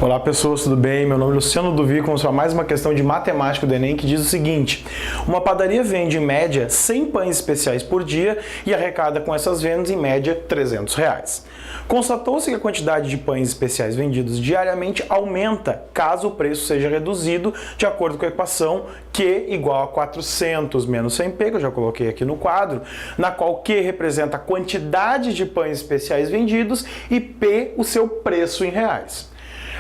Olá pessoas, tudo bem? Meu nome é Luciano Duvi, vamos para mais uma questão de matemática do Enem que diz o seguinte: uma padaria vende em média 100 pães especiais por dia e arrecada com essas vendas em média R$300. Constatou-se que a quantidade de pães especiais vendidos diariamente aumenta caso o preço seja reduzido de acordo com a equação Q igual a 400 menos 100p, que eu já coloquei aqui no quadro, na qual Q representa a quantidade de pães especiais vendidos e P o seu preço em reais.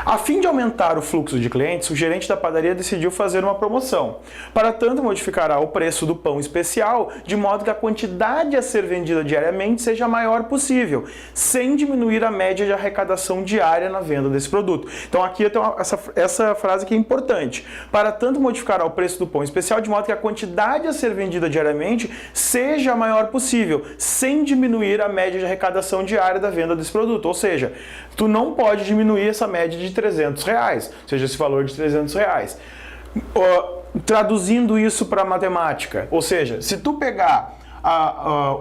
A fim de aumentar o fluxo de clientes, o gerente da padaria decidiu fazer uma promoção. Para tanto, modificará o preço do pão especial de modo que a quantidade a ser vendida diariamente seja a maior possível, sem diminuir a média de arrecadação diária na venda desse produto. Então aqui eu tenho essa frase que é importante. Para tanto, modificará o preço do pão especial de modo que a quantidade a ser vendida diariamente seja a maior possível, sem diminuir a média de arrecadação diária da venda desse produto. Ou seja, tu não pode diminuir essa média de R$300, ou seja, esse valor de R$300. Traduzindo isso para matemática, ou seja, se tu pegar lá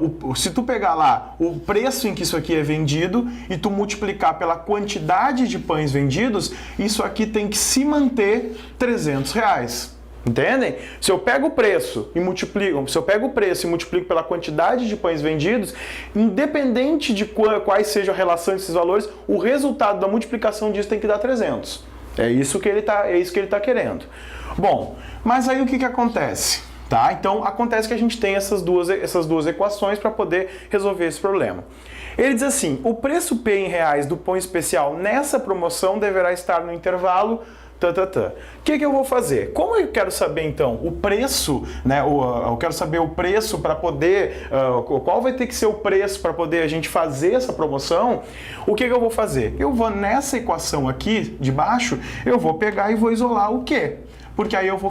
o preço em que isso aqui é vendido e tu multiplicar pela quantidade de pães vendidos, isso aqui tem que se manter R$300. Entendem? Se eu pego o preço e multiplico pela quantidade de pães vendidos, independente de quais sejam a relação desses valores, o resultado da multiplicação disso tem que dar 300. É isso que ele tá querendo. Bom, mas aí o que acontece? Tá? Então acontece que a gente tem essas duas equações para poder resolver esse problema. Ele diz assim: o preço P em reais do pão especial nessa promoção deverá estar no intervalo. O que eu vou fazer? Como eu quero saber então o preço, né? Eu quero saber o preço para poder, qual vai ter que ser o preço para poder a gente fazer essa promoção? O que eu vou fazer? Eu vou nessa equação aqui de baixo, eu vou pegar e vou isolar o Q. Porque aí eu vou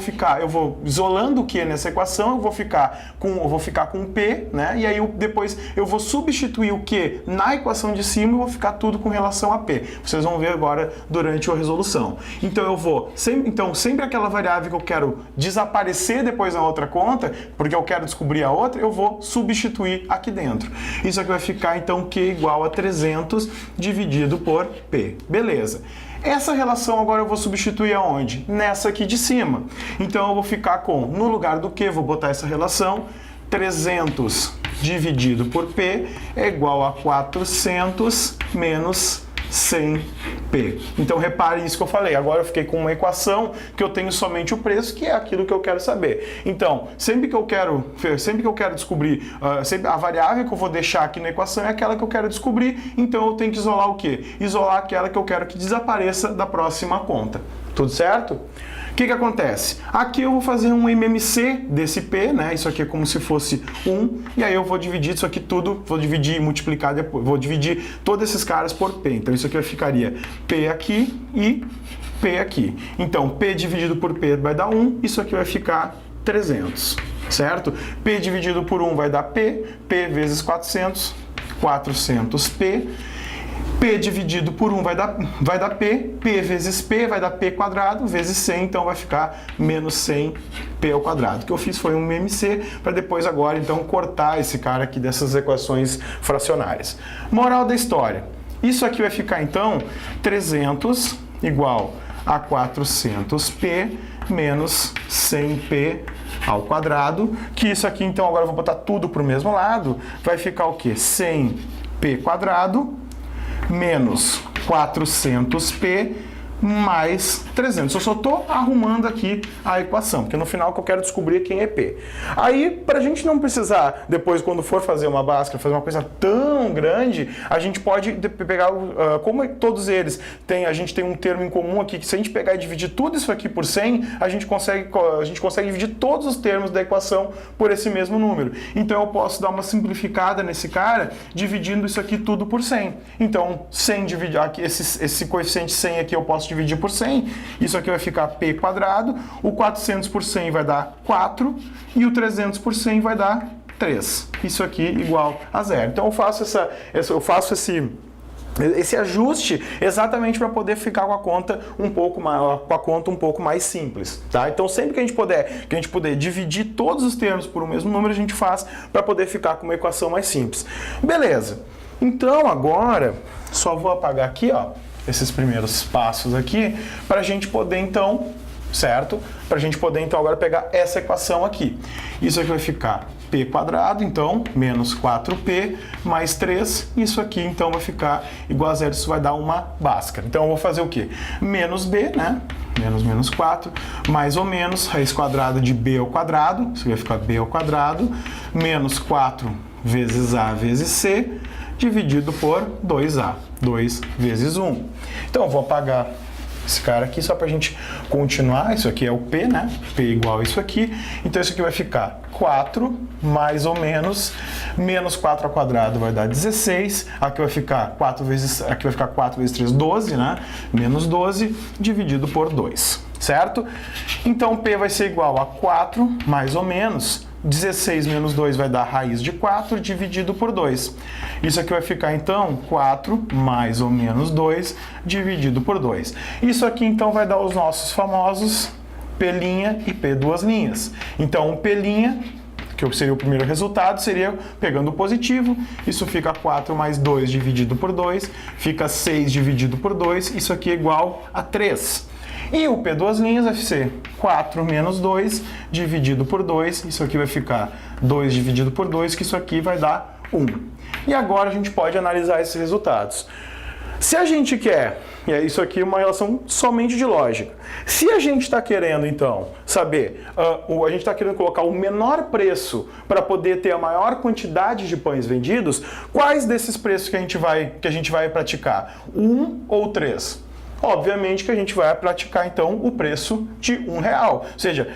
isolando o Q nessa equação, eu vou ficar com P, né? E aí depois eu vou substituir o Q na equação de cima e vou ficar tudo com relação a P. Vocês vão ver agora durante a resolução. Então sempre aquela variável que eu quero desaparecer depois na outra conta, porque eu quero descobrir a outra, eu vou substituir aqui dentro. Isso aqui vai ficar então Q igual a 300 dividido por P. Beleza. Essa relação agora eu vou substituir aonde? Nessa aqui de cima. Então eu vou ficar com, no lugar do Q, vou botar essa relação, 300 dividido por P é igual a 400 menos 100p. Então repare isso que eu falei. Agora eu fiquei com uma equação que eu tenho somente o preço, que é aquilo que eu quero saber. Então, sempre que eu quero descobrir, a variável que eu vou deixar aqui na equação é aquela que eu quero descobrir, então eu tenho que isolar o quê? Isolar aquela que eu quero que desapareça da próxima conta. Tudo certo? O que acontece? Aqui eu vou fazer um MMC desse P, né? Isso aqui é como se fosse 1, e aí eu vou dividir isso aqui tudo, vou dividir e multiplicar depois, vou dividir todos esses caras por P. Então isso aqui ficaria P aqui e P aqui. Então P dividido por P vai dar 1, isso aqui vai ficar 300, certo? P dividido por 1 vai dar P, P vezes 400, 400p. P dividido por 1 vai dar P, P vezes P vai dar P quadrado, vezes 100, então vai ficar menos 100P ao quadrado. O que eu fiz foi um MMC, para depois agora então cortar esse cara aqui dessas equações fracionárias. Moral da história, isso aqui vai ficar então 300 igual a 400P menos 100P ao quadrado, que isso aqui então agora eu vou botar tudo para o mesmo lado, vai ficar o quê? 100P quadrado menos 400p mais 300. Eu só estou arrumando aqui a equação, porque no final o que eu quero descobrir é quem é P. Aí, para a gente não precisar, depois quando for fazer uma Bhaskara, fazer uma coisa tão grande, a gente pode pegar, como todos eles, a gente tem um termo em comum aqui, que se a gente pegar e dividir tudo isso aqui por 100, a gente consegue dividir todos os termos da equação por esse mesmo número. Então eu posso dar uma simplificada nesse cara, dividindo isso aqui tudo por 100. Então, 100 dividir aqui, esse coeficiente 100 aqui eu posso dividir por 100, isso aqui vai ficar P quadrado, o 400 por 100 vai dar 4 e o 300 por 100 vai dar 3. Isso aqui igual a 0. Então eu faço esse ajuste exatamente para poder ficar com a conta um pouco mais simples, tá? Então sempre que a gente puder dividir todos os termos por um mesmo número, a gente faz para poder ficar com uma equação mais simples. Beleza. Então agora só vou apagar aqui, ó. esses primeiros passos aqui, para a gente poder então, certo? Para a gente poder então agora pegar essa equação aqui. Isso aqui vai ficar p quadrado, então, menos 4p mais 3, isso aqui então vai ficar igual a zero, isso vai dar uma Bhaskara. Então eu vou fazer o quê? Menos b, né? Menos 4, mais ou menos, raiz quadrada de b ao quadrado, isso vai ficar b ao quadrado, menos 4 vezes a vezes c, dividido por 2a, 2 vezes 1. Então eu vou apagar esse cara aqui só para a gente continuar. Isso aqui é o P, né? P igual a isso aqui. Então isso aqui vai ficar 4 mais ou menos, menos 4 ao quadrado vai dar 16. Aqui vai ficar 4 vezes 3, 12, né? Menos 12 dividido por 2, certo? Então P vai ser igual a 4 mais ou menos 16 menos 2 vai dar raiz de 4 dividido por 2. Isso aqui vai ficar, então, 4 mais ou menos 2 dividido por 2. Isso aqui, então, vai dar os nossos famosos P' e P duas linhas. Então, o P', que seria o primeiro resultado, seria pegando o positivo. Isso fica 4 mais 2 dividido por 2, fica 6 dividido por 2. Isso aqui é igual a 3. E o P duas linhas vai ser 4 menos 2 dividido por 2. Isso aqui vai ficar 2 dividido por 2, que isso aqui vai dar 1. E agora a gente pode analisar esses resultados. Se a gente quer, e isso aqui é uma relação somente de lógica, se a gente está querendo, então, saber, a gente está querendo colocar o menor preço para poder ter a maior quantidade de pães vendidos, quais desses preços que a gente vai praticar? 1 ou 3? Obviamente que a gente vai praticar, então, o preço de R$1. Ou seja,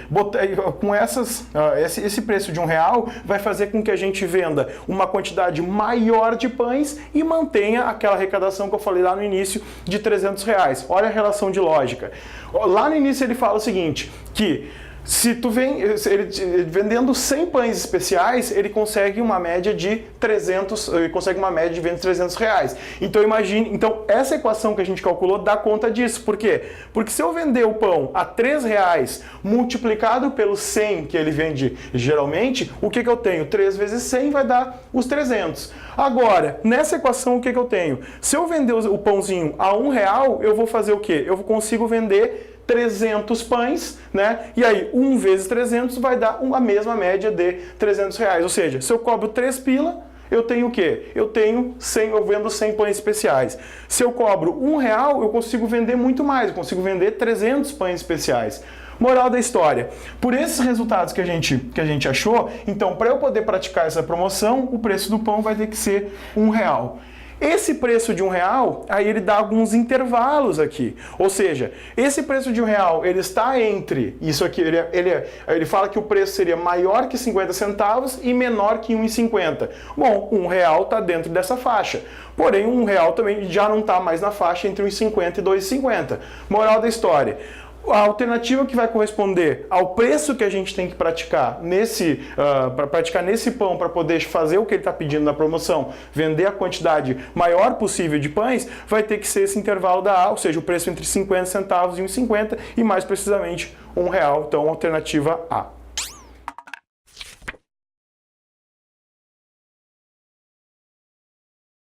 com esse preço de R$1 vai fazer com que a gente venda uma quantidade maior de pães e mantenha aquela arrecadação que eu falei lá no início de R$300. Olha a relação de lógica. Lá no início ele fala o seguinte, que se tu vendendo 100 pães especiais, ele consegue uma média de 300, ele consegue uma média de venda de R$300. Então imagine, essa equação que a gente calculou dá conta disso. Por quê? Porque se eu vender o pão a R$3 multiplicado pelo 100 que ele vende geralmente, o que eu tenho? 3 vezes 100 vai dar os 300. Agora, nessa equação o que eu tenho? Se eu vender o pãozinho a R$1, eu vou fazer o quê? Eu consigo vender 300 pães, né? E aí, 1 vezes 300 vai dar a mesma média de R$300. Ou seja, se eu cobro 3 pila, eu tenho o quê? Eu vendo 100 pães especiais. Se eu cobro R$1, eu consigo vender muito mais, eu consigo vender 300 pães especiais. Moral da história, por esses resultados que a gente achou, então, para eu poder praticar essa promoção, o preço do pão vai ter que ser R$1. Esse preço de R$1, aí ele dá alguns intervalos aqui. Ou seja, esse preço de R$1, ele está entre, isso aqui, ele fala que o preço seria maior que 50 centavos e menor que 1,50. Bom, R$1 está dentro dessa faixa. Porém, R$1 também já não está mais na faixa entre 1,50 e 2,50. Moral da história. A alternativa que vai corresponder ao preço que a gente tem que praticar para praticar nesse pão, para poder fazer o que ele está pedindo na promoção, vender a quantidade maior possível de pães, vai ter que ser esse intervalo da A, ou seja, o preço entre 50 centavos e 1,50 e mais precisamente R$1. Então, alternativa A.